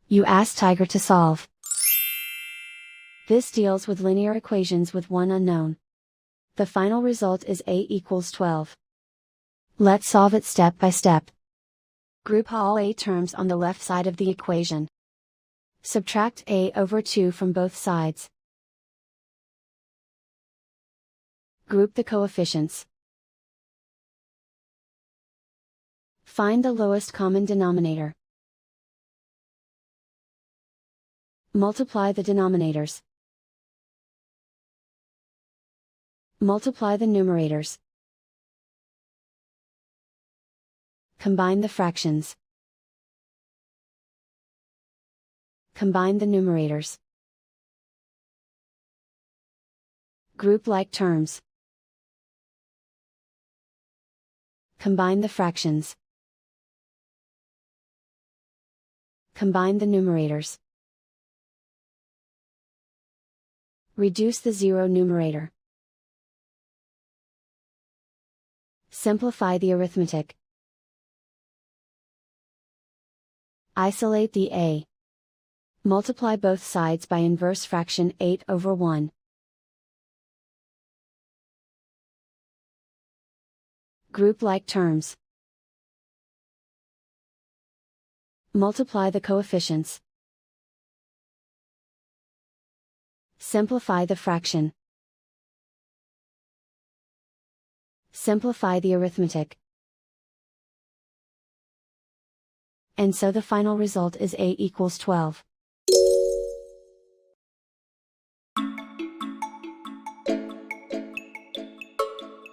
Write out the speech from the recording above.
You ask Tiger to solve. This deals with linear equations with one unknown. The final result is a equals 12. Let's solve it step by step. Group all a terms on the left side of the equation. Subtract a over 2 from both sides. Group the coefficients. Find the lowest common denominator. Multiply the denominators. Multiply the numerators. Combine the fractions. Combine the numerators. Group like terms. Combine the fractions. Combine the numerators. Reduce the zero numerator. Simplify the arithmetic. Isolate the a. Multiply both sides by inverse fraction 8 over 1. Group like terms. Multiply the coefficients. Simplify the fraction. Simplify the arithmetic. And so the final result is a equals 12.